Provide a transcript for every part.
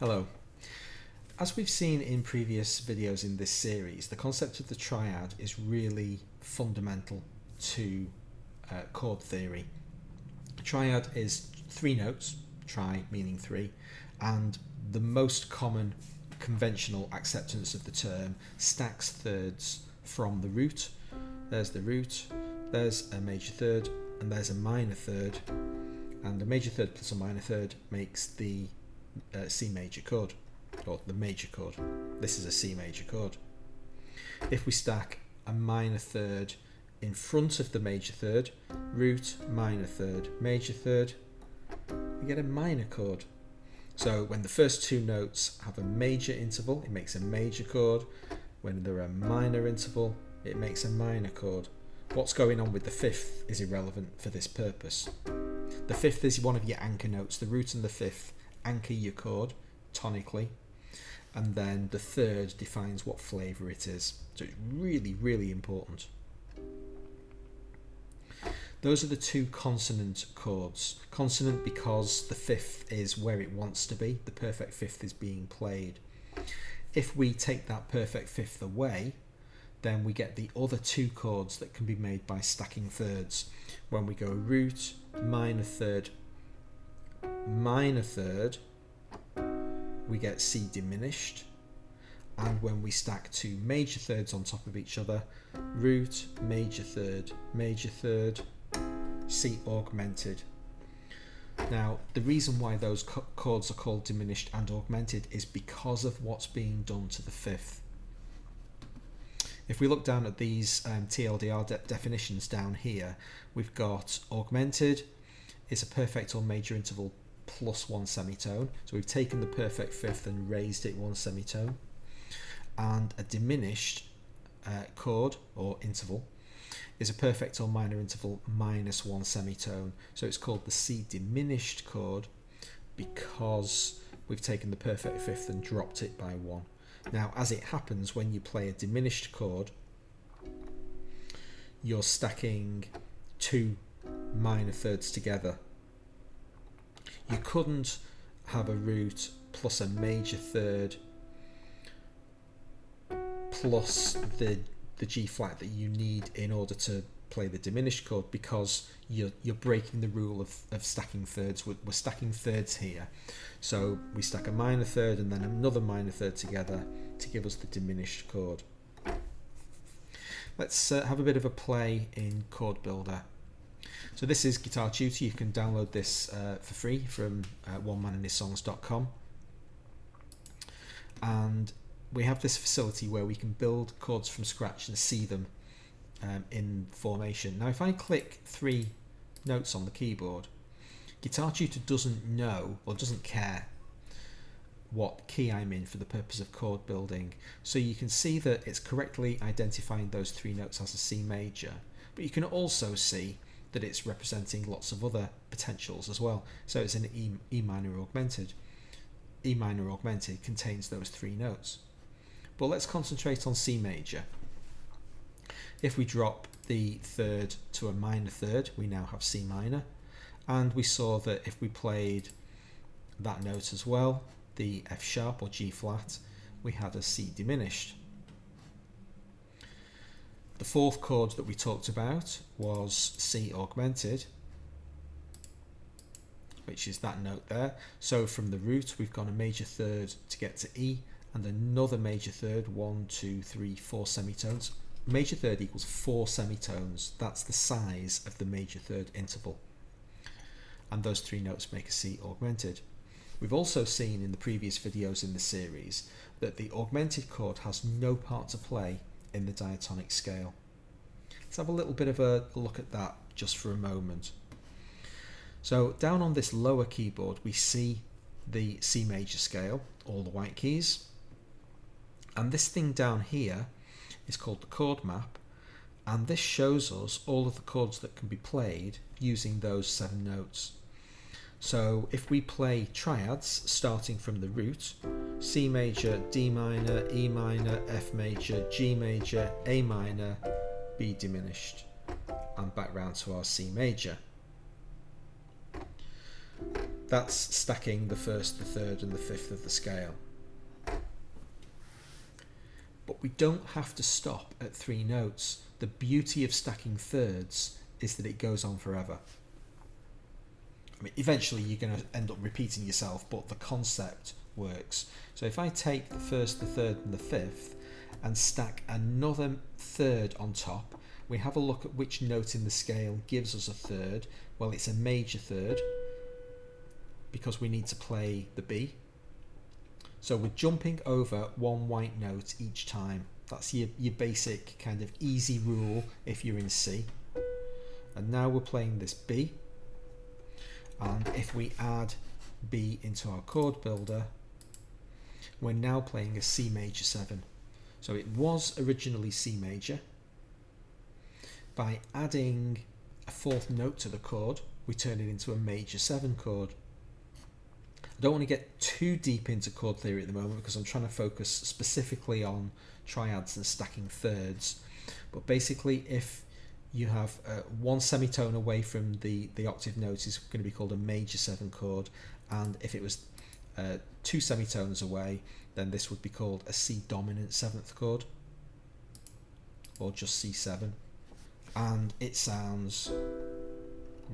Hello. As we've seen in previous videos in this series, the concept of the triad is really fundamental to chord theory. Triad is three notes, tri meaning three, and the most common conventional acceptance of the term stacks thirds from the root. There's the root, there's a major third, and there's a minor third, and a major third plus a minor third makes the C major chord, or the major chord. This is a C major chord. If we stack a minor third in front of the major third, root, minor third, major third, we get a minor chord. So when the first two notes have a major interval, it makes a major chord. When they're a minor interval, it makes a minor chord. What's going on with the fifth is irrelevant for this purpose. The fifth is one of your anchor notes. The root and the fifth anchor your chord tonically, and then the third defines what flavour it is. So it's really, really important. Those are the two consonant chords. Consonant because the fifth is where it wants to be. The perfect fifth is being played. If we take that perfect fifth away, then we get the other two chords that can be made by stacking thirds. When we go root, minor third, we get C diminished. And when we stack two major thirds on top of each other, root, major third, C augmented. Now, the reason why those chords are called diminished and augmented is because of what's being done to the fifth. If we look down at these TLDR definitions down here, we've got augmented is a perfect or major interval plus one semitone. So we've taken the perfect fifth and raised it one semitone. And a diminished chord or interval is a perfect or minor interval minus one semitone. So it's called the C diminished chord because we've taken the perfect fifth and dropped it by one. Now, as it happens, when you play a diminished chord, you're stacking two minor thirds together. You couldn't have a root plus a major third plus the G flat that you need in order to play the diminished chord, because you're breaking the rule of stacking thirds. We're stacking thirds here. So we stack a minor third and then another minor third together to give us the diminished chord. Let's have a bit of a play in Chord Builder. So this is Guitar Tutor. You can download this for free from onemaninhissongs.com. And we have this facility where we can build chords from scratch and see them in formation. Now, if I click three notes on the keyboard, Guitar Tutor doesn't know or doesn't care what key I'm in for the purpose of chord building. So you can see that it's correctly identifying those three notes as a C major, but you can also see that it's representing lots of other potentials as well. So it's an E minor augmented. E minor augmented contains those three notes. But let's concentrate on C major. If we drop the third to a minor third, we now have C minor. And we saw that if we played that note as well, the F sharp or G flat, we had a C diminished. The fourth chord that we talked about was C augmented, which is that note there. So from the root, we've gone a major third to get to E, and another major third, 1, 2, 3, 4 semitones. Major third equals 4 semitones. That's the size of the major third interval. And those three notes make a C augmented. We've also seen in the previous videos in the series that the augmented chord has no part to play in the diatonic scale. Let's have a little bit of a look at that just for a moment. So down on this lower keyboard, we see the C major scale, all the white keys. And this thing down here is called the chord map, and this shows us all of the chords that can be played using those 7 notes. So if we play triads starting from the root, C major, D minor, E minor, F major, G major, A minor, B diminished, and back round to our C major. That's stacking the first, the third and the fifth of the scale. But we don't have to stop at 3 notes. The beauty of stacking thirds is that it goes on forever. I mean, eventually you're going to end up repeating yourself, but the concept works. So if I take the first, the third and the fifth and stack another third on top, we have a look at which note in the scale gives us a third. Well, it's a major third because we need to play the B. So we're jumping over one white note each time. That's your basic kind of easy rule if you're in C. And now we're playing this B. And if we add B into our chord builder, we're now playing a C major 7. So it was originally C major. By adding a 4th note to the chord, we turn it into a major 7 chord. I don't want to get too deep into chord theory at the moment because I'm trying to focus specifically on triads and stacking thirds. But basically, if you have one semitone away from the octave note, is going to be called a major 7 chord, and if it was 2 semitones away, then this would be called a C dominant 7th chord, or just C7. And it sounds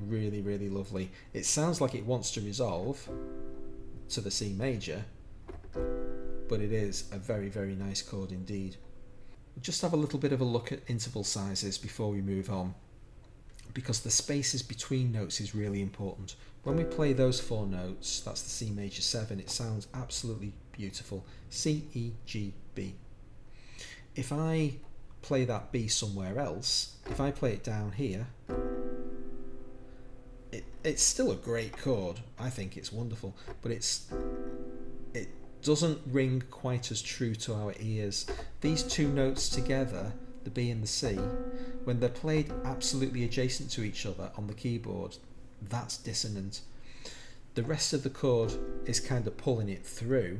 really, really lovely. It sounds like it wants to resolve to the C major, but it is a very, very nice chord indeed. We'll just have a little bit of a look at interval sizes before we move on, because the spaces between notes is really important. When we play those 4 notes, that's the C major 7, it sounds absolutely beautiful. C, E, G, B. If I play that B somewhere else, if I play it down here, it's still a great chord. I think it's wonderful, but it doesn't ring quite as true to our ears. These 2 notes together, the B and the C, when they're played absolutely adjacent to each other on the keyboard, that's dissonant. The rest of the chord is kind of pulling it through,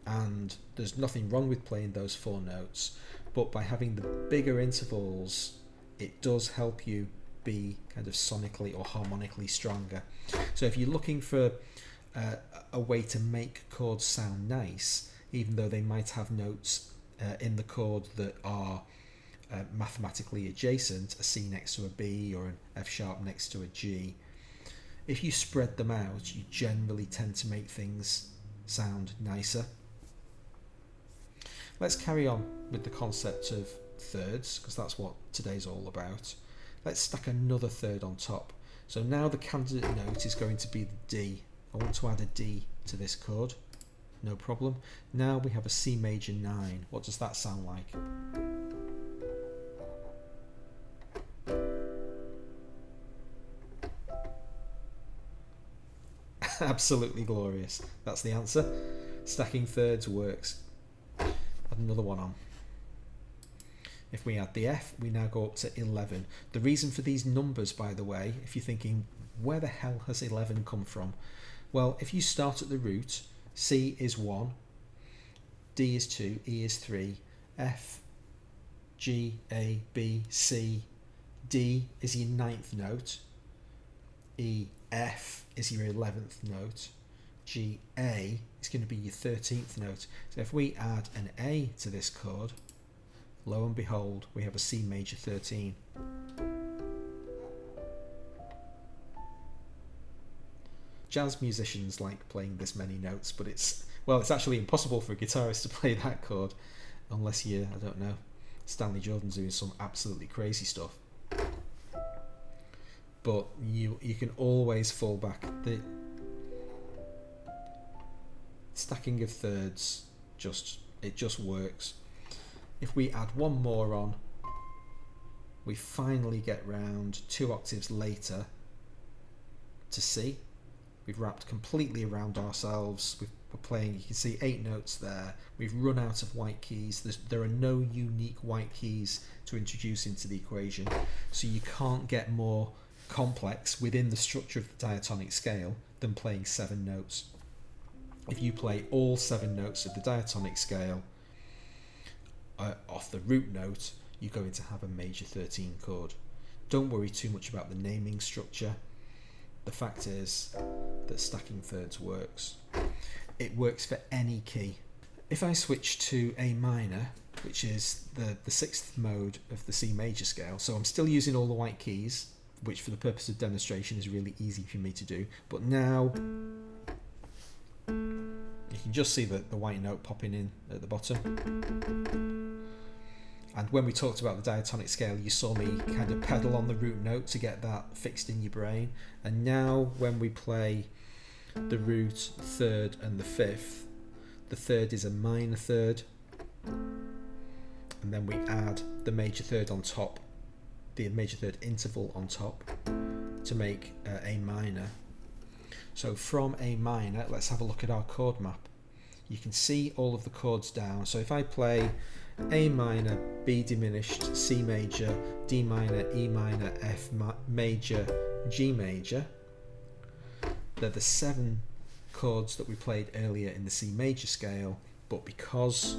and there's nothing wrong with playing those 4 notes, but by having the bigger intervals, it does help you be kind of sonically or harmonically stronger. So if you're looking for a way to make chords sound nice, even though they might have notes in the chord that are mathematically adjacent, a C next to a B or an F sharp next to a G, if you spread them out, you generally tend to make things sound nicer. Let's carry on with the concept of thirds, because that's what today's all about. Let's stack another third on top. So now the candidate note is going to be the D. I want to add a D to this chord. No problem. Now we have a C major 9. What does that sound like? Absolutely glorious. That's the answer. Stacking thirds works. Add another one on. If we add the F, we now go up to 11. The reason for these numbers, by the way, if you're thinking, where the hell has 11 come from? Well, if you start at the root, C is 1, D is 2, E is 3, F, G, A, B, C, D is your 9th note, E, F is your 11th note, G, A is going to be your 13th note. So if we add an A to this chord, lo and behold, we have a C major 13. Jazz musicians like playing this many notes, but it's actually impossible for a guitarist to play that chord unless you're, I don't know, Stanley Jordan's doing some absolutely crazy stuff. But you can always fall back. The stacking of thirds just works. If we add one more on, we finally get round 2 octaves later to C. We've wrapped completely around ourselves. We're playing, you can see 8 notes there. We've run out of white keys. There are no unique white keys to introduce into the equation, so you can't get more complex within the structure of the diatonic scale than playing 7 notes. If you play all 7 notes of the diatonic scale off the root note, you're going to have a major 13 chord. Don't worry too much about the naming structure. The fact is, that stacking thirds works. It works for any key. If I switch to A minor, which is the sixth mode of the C major scale, so I'm still using all the white keys, which for the purpose of demonstration is really easy for me to do, but now you can just see the white note popping in at the bottom. And when we talked about the diatonic scale, you saw me kind of pedal on the root note to get that fixed in your brain. And now when we play the root, third and the fifth, the third is a minor third, and then we add the major third on top, the major third interval on top to make A minor. So from A minor, let's have a look at our chord map. You can see all of the chords down. So if I play A minor, B diminished, C major, D minor, E minor, F major, G major, they're the 7 chords that we played earlier in the C major scale, but because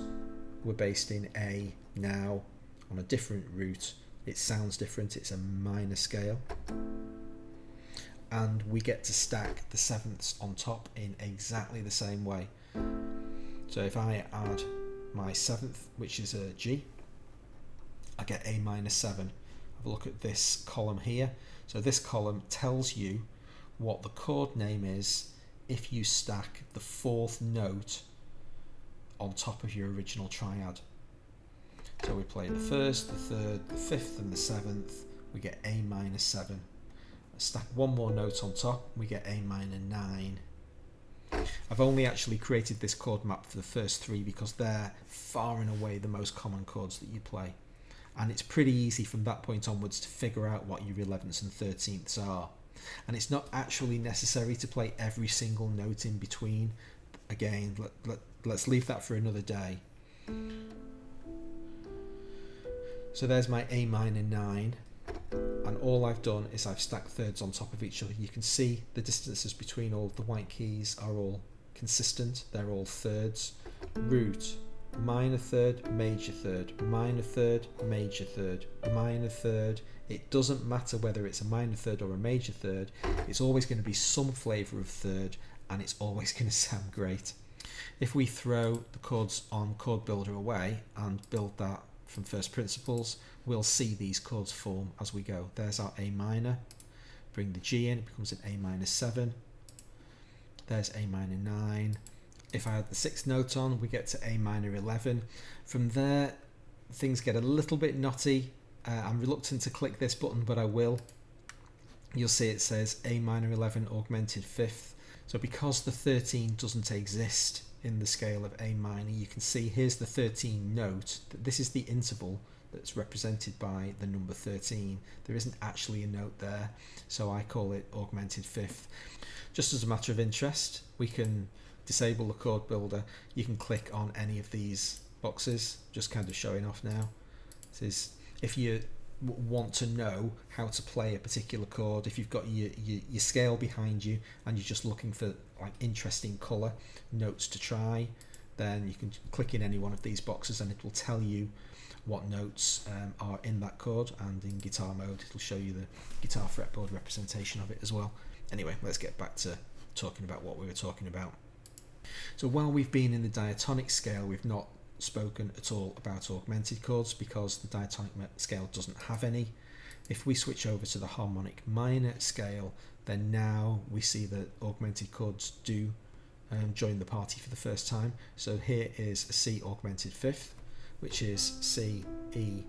we're based in A now on a different root, it sounds different. It's a minor scale, and we get to stack the sevenths on top in exactly the same way. So if I add my seventh, which is a G, I get A minor 7. Have a look at this column here. So this column tells you what the chord name is if you stack the 4th note on top of your original triad. So we play the 1st, the 3rd, the 5th and the 7th, we get A minor 7. Stack one more note on top, we get A minor 9. I've only actually created this chord map for the first 3 because they're far and away the most common chords that you play, and it's pretty easy from that point onwards to figure out what your 11ths and 13ths are. And it's not actually necessary to play every single note in between. Again, let's leave that for another day. So there's my A minor 9, and all I've done is I've stacked thirds on top of each other. You can see the distances between all of the white keys are all consistent, they're all thirds. Root, minor third, major third, minor third, major third, minor third. It doesn't matter whether it's a minor third or a major third, it's always going to be some flavour of third, and it's always going to sound great. If we throw the chords on Chord Builder away and build that from first principles, we'll see these chords form as we go. There's our A minor, bring the G in, it becomes an A minor 7. There's A minor 9. If I add the 6th note on, we get to A minor 11. From there, things get a little bit knotty. I'm reluctant to click this button, but I will. You'll see it says A minor 11 augmented fifth. So because the 13 doesn't exist in the scale of A minor, you can see here's the 13 note. This is the interval that's represented by the number 13. There isn't actually a note there, so I call it augmented fifth. Just as a matter of interest, we can disable the chord builder. You can click on any of these boxes, just kind of showing off now. This is if you want to know how to play a particular chord, if you've got your scale behind you and you're just looking for like interesting colour notes to try, then you can click in any one of these boxes and it will tell you what notes are in that chord, and in guitar mode it'll show you the guitar fretboard representation of it as well. Anyway, let's get back to talking about what we were talking about. So while we've been in the diatonic scale, we've not spoken at all about augmented chords because the diatonic scale doesn't have any. If we switch over to the harmonic minor scale, then now we see that augmented chords do join the party for the first time. So here is a C augmented fifth, which is C, E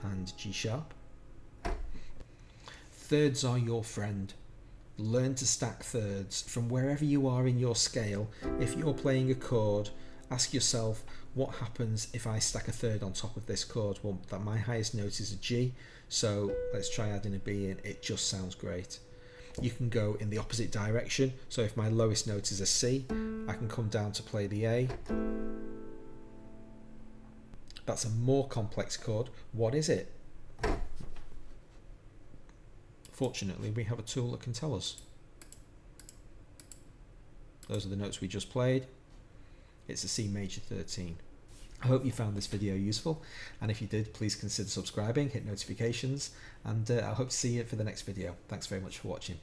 and G sharp. Thirds are your friend. Learn to stack thirds from wherever you are in your scale. If you're playing a chord, ask yourself, what happens if I stack a third on top of this chord? Well, that my highest note is a G, so let's try adding a B in. It just sounds great. You can go in the opposite direction, so if my lowest note is a C, I can come down to play the A. That's a more complex chord. What is it? Fortunately, we have a tool that can tell us. Those are the notes we just played. It's a C major 13. I hope you found this video useful, and if you did, please consider subscribing, hit notifications, and I hope to see you for the next video. Thanks very much for watching.